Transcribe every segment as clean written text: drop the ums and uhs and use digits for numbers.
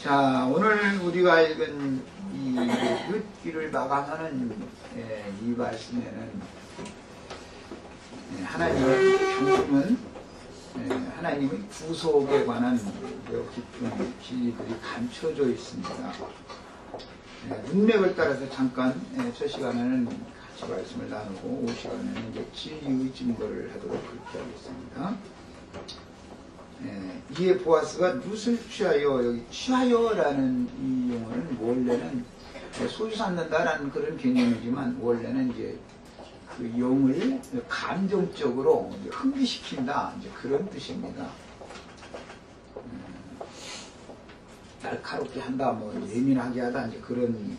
자, 오늘 우리가 읽은 이 룻기를 마감하는 이 말씀에는 하나님의 경륜은 하나님의 구속에 관한 깊은 진리들이 감춰져 있습니다. 문맥을 따라서 잠깐 첫 시간에는 같이 말씀을 나누고 5시간에는 이제 진리의 증거를 하도록 그렇게 하겠습니다. 이에 보아스가 룻을 취하여, 여기 취하여라는 이 용어는 원래는 소유 삼는다라는 그런 개념이지만 원래는 이제 그 용을 감정적으로 이제 흥미시킨다, 이제 그런 뜻입니다. 날카롭게 한다, 뭐 예민하게 하다, 이제 그런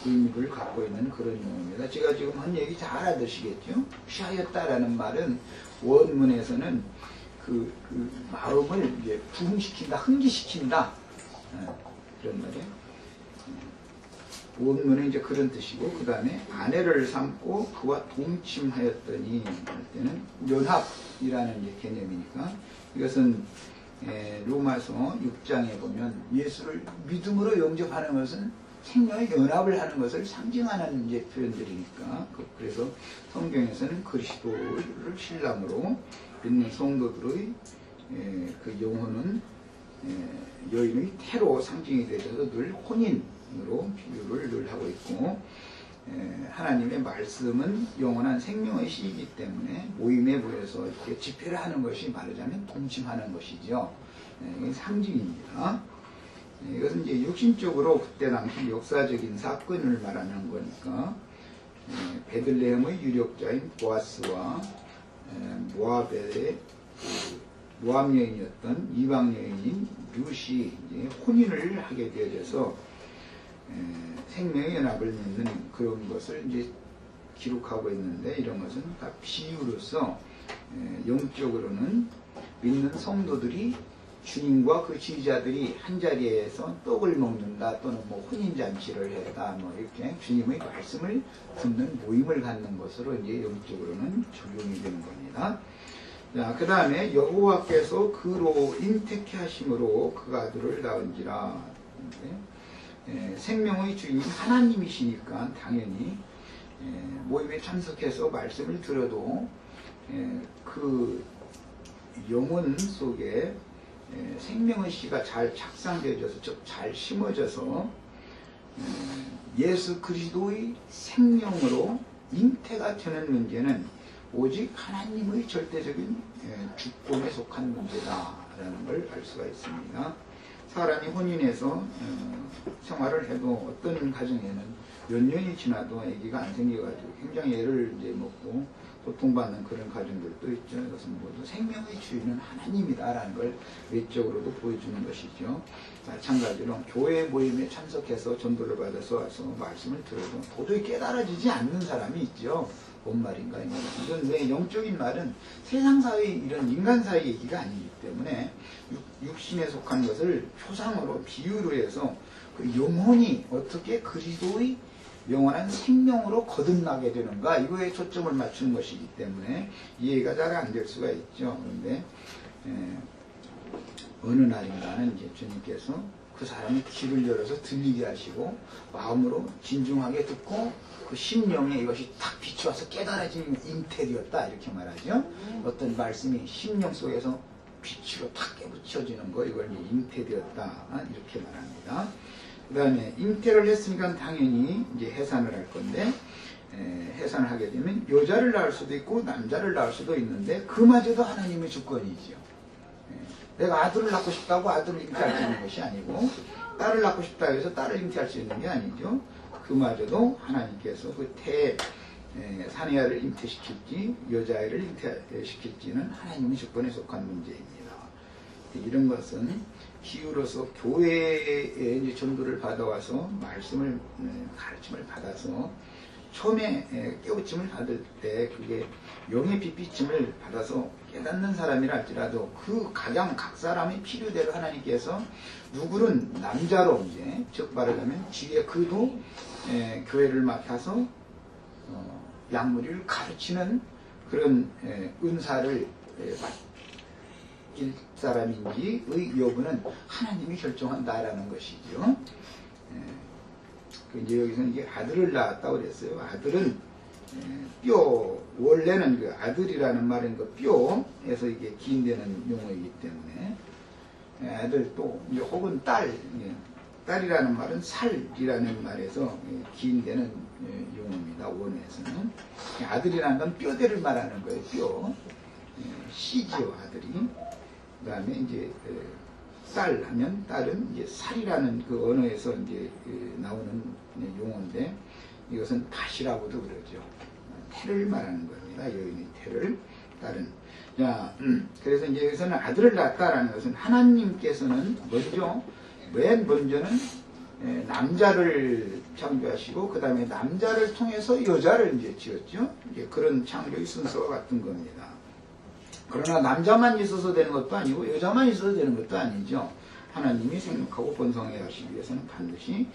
의미를 갖고 있는 그런 용어입니다. 제가 지금 한 얘기 잘 알아두시겠죠? 취하였다라는 말은 원문에서는 그 마음을 이제 부흥시킨다, 흥기시킨다, 그런 말이에요. 원문은 이제 그런 뜻이고, 그 다음에 아내를 삼고 그와 동침하였더니 할 때는 연합이라는 이제 개념이니까, 이것은 로마서 6장에 보면 예수를 믿음으로 영접하는 것은 생명의 연합을 하는 것을 상징하는 이제 표현들이니까, 그래서 성경에서는 그리스도를 신랑으로 믿는 성도들의 그 영혼은 여인의 태로 상징이 되셔서 늘 혼인으로 비유를 늘 하고 있고, 하나님의 말씀은 영원한 생명의 씨이기 때문에 모임에 모여서 이렇게 집회를 하는 것이 말하자면 동침하는 것이죠. 이게 상징입니다. 이것은 이제 육신적으로 그때 당시 역사적인 사건을 말하는 거니까, 베들레헴의 유력자인 보아스와 모압의 모압 여인이었던 이방 여인인 룻이 혼인을 하게 되어져서 생명의 연합을 맺는 그런 것을 이제 기록하고 있는데, 이런 것은 다 비유로서 영적으로는 믿는 성도들이 주님과 그 지휘자들이 한 자리에서 떡을 먹는다, 또는 뭐 혼인잔치를 했다, 뭐 이렇게 주님의 말씀을 듣는 모임을 갖는 것으로 이제 영적으로는 적용이 되는 겁니다. 자, 그 다음에 여호와께서 그로 인택케 하심으로 그가 아들을 낳은지라. 생명의 주인이 하나님이시니까 당연히 모임에 참석해서 말씀을 들어도 그 영혼 속에 생명의 씨가 잘 착상되어져서, 즉 잘 심어져서 예수 그리스도의 생명으로 잉태가 되는 문제는 오직 하나님의 절대적인 주권에 속한 문제다라는 걸 알 수가 있습니다. 사람이 혼인해서 생활을 해도 어떤 가정에는 몇 년이 지나도 아기가 안 생겨가지고 굉장히 애를 이제 먹고 고통받는 그런 가정들도 있죠. 이것은 모두 생명의 주인은 하나님이다라는 걸 외적으로도 보여주는 것이죠. 마찬가지로 교회 모임에 참석해서 전도를 받아서 와서 말씀을 들어도 도저히 깨달아지지 않는 사람이 있죠. 뭔 말인가? 이건 왜 영적인 말은 세상 사회, 이런 인간 사회 얘기가 아니기 때문에 육신에 속한 것을 표상으로 비유로 해서 그 영혼이 어떻게 그리스도의 영원한 생명으로 거듭나게 되는가, 이거에 초점을 맞추는 것이기 때문에 이해가 잘 안 될 수가 있죠. 그런데 어느 날인가는 이제 주님께서 그 사람의 귀를 열어서 들리게 하시고 마음으로 진중하게 듣고 그 심령에 이것이 탁 비추어서 깨달아지는 잉태되었다, 이렇게 말하죠. 어떤 말씀이 심령 속에서 빛으로 탁 깨부쳐지는 거, 이걸 이제 잉태되었다, 이렇게 말합니다. 그 다음에 잉태를 했으니까 당연히 이제 해산을 할 건데, 해산을 하게 되면 여자를 낳을 수도 있고 남자를 낳을 수도 있는데 그마저도 하나님의 주권이죠. 내가 아들을 낳고 싶다고 아들을 잉태할 수 있는 것이 아니고, 딸을 낳고 싶다고 해서 딸을 잉태할 수 있는 게 아니죠. 그마저도 하나님께서 그 사내아를 잉태시킬지 여자아이를 잉태시킬지는 하나님의 주권에 속한 문제입니다. 이런 것은 비유로서 교회에 이제 전도를 받아와서 말씀을 가르침을 받아서 처음에 깨우침을 받을 때 그게 영의 빛비침을 받아서 깨닫는 사람이라 할지라도 그 가장 각 사람의 필요대로 하나님께서 누구는 남자로 이제, 즉 말하자면 뒤에 그도 교회를 맡아서 양무리를 가르치는 그런 은사를 맡길 사람인지의 여부는 하나님이 결정한다라는 것이죠. 이제 여기서 이제 아들을 낳았다고 그랬어요. 아들은 뼈, 원래는 그 아들이라는 말은 그 뼈에서 이게 기인되는 용어이기 때문에 아들 또 혹은 딸, 딸이라는 말은 살이라는 말에서 기인되는 용어입니다. 원어에서는 아들이라는 건 뼈대를 말하는 거예요. 뼈, 씨지요 아들이. 그 다음에 이제 딸 하면 딸은 이제 살이라는 그 언어에서 이제 나오는 용어인데 이것은 밭이라고도 그러죠. 태를 말하는 겁니다. 여인의 태를 딸은. 자, 그래서 이제 여기서는 아들을 낳았다라는 것은 하나님께서는 맨 먼저는 남자를 창조하시고 그 다음에 남자를 통해서 여자를 이제 지었죠. 이제 그런 창조의 순서가 같은 겁니다. 그러나 남자만 있어서 되는 것도 아니고 여자만 있어서 되는 것도 아니죠. 하나님이 생육하고 번성해 하시기 위해서는 반드시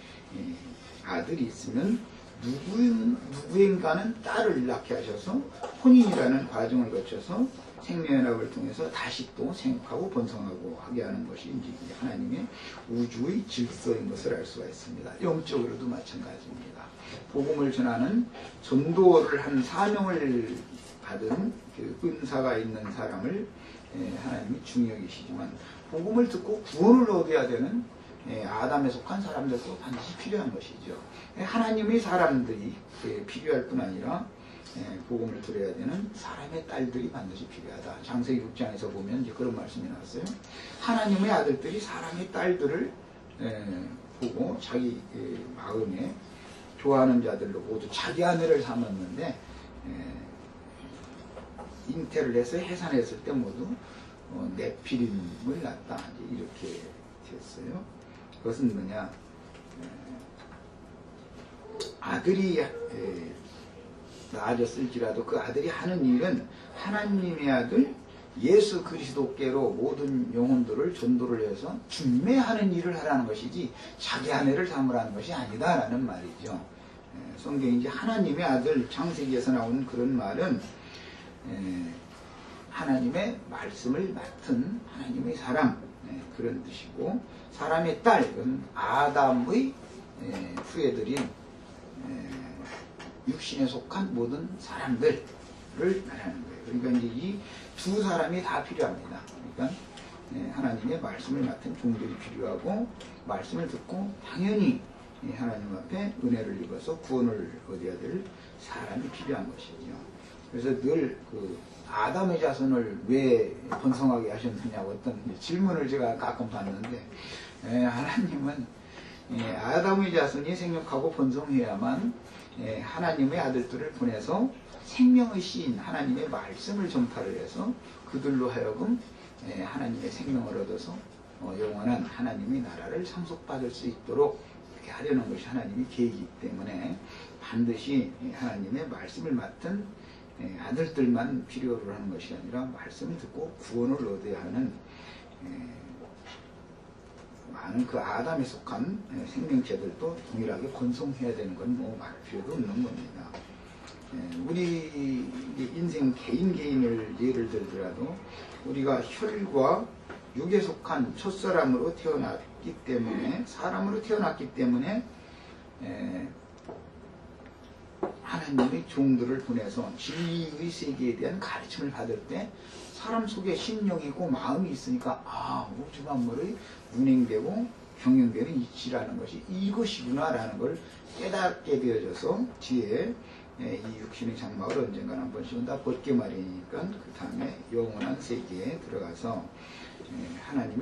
아들이 있으면 누구인가는 딸을 낳게 하셔서 혼인이라는 과정을 거쳐서 생명연합을 통해서 다시 또 생육하고 번성하고 하게 하는 것이 이제 하나님의 우주의 질서인 것을 알 수가 있습니다. 영적으로도 마찬가지입니다. 복음을 전하는 전도를 한 사명을 받은 그 은사가 있는 사람을 하나님이 중요하시지만 복음을 듣고 구원을 얻어야 되는 아담에 속한 사람들도 반드시 필요한 것이죠. 하나님의 사람들이 필요할 뿐 아니라 복음을 들어야 되는 사람의 딸들이 반드시 필요하다. 창세기 6장에서 보면 이제 그런 말씀이 나왔어요. 하나님의 아들들이 사람의 딸들을 보고 자기 마음에 좋아하는 자들로 모두 자기 아내를 삼았는데 잉태를 해서 해산했을 때 모두 네피림을 낳았다. 이렇게 됐어요. 그것은 뭐냐? 아들이 낳아졌을지라도 그 아들이 하는 일은 하나님의 아들 예수 그리스도께로 모든 영혼들을 전도를 해서 중매하는 일을 하라는 것이지 자기 아내를 삼으라는 것이 아니다라는 말이죠. 성경이 이제 하나님의 아들 창세기에서 나오는 그런 말은 하나님의 말씀을 맡은 하나님의 사람 그런 뜻이고 사람의 딸 이건 아담의 후예들인 육신에 속한 모든 사람들을 말하는 거예요. 그러니까 이제 이 두 사람이 다 필요합니다. 그러니까 하나님의 말씀을 맡은 종들이 필요하고 말씀을 듣고 당연히 하나님 앞에 은혜를 입어서 구원을 얻어야 될 사람이 필요한 것이죠. 그래서 늘 그 아담의 자손을 왜 번성하게 하셨느냐고 어떤 질문을 제가 가끔 받는데 하나님은 아담의 자손이 생육하고 번성해야만 하나님의 아들들을 보내서 생명의 씨인 하나님의 말씀을 전파를 해서 그들로 하여금 하나님의 생명을 얻어서 영원한 하나님의 나라를 상속받을 수 있도록 이렇게 하려는 것이 하나님의 계획이기 때문에 반드시 하나님의 말씀을 맡은 아들들만 필요로 하는 것이 아니라 말씀을 듣고 구원을 얻어야 하는 많은 그 아담에 속한 생명체들도 동일하게 번성해야 되는 건 뭐 말 필요도 없는 겁니다. 우리 인생 개인을 예를 들더라도 우리가 혈과 육에 속한 첫사람으로 태어났기 때문에 사람으로 태어났기 때문에 하나님의 종들을 보내서 진리의 세계에 대한 가르침을 받을 때 사람 속에 심령이고 마음이 있으니까 우주 만물의 운행되고 경영되는 이치라는 것이 이것이구나라는 걸 깨닫게 되어져서 뒤에 이 육신의 장막을 언젠가 한 번씩은 다 벗게 마련이니까 그 다음에 영원한 세계에 들어가서 하나님의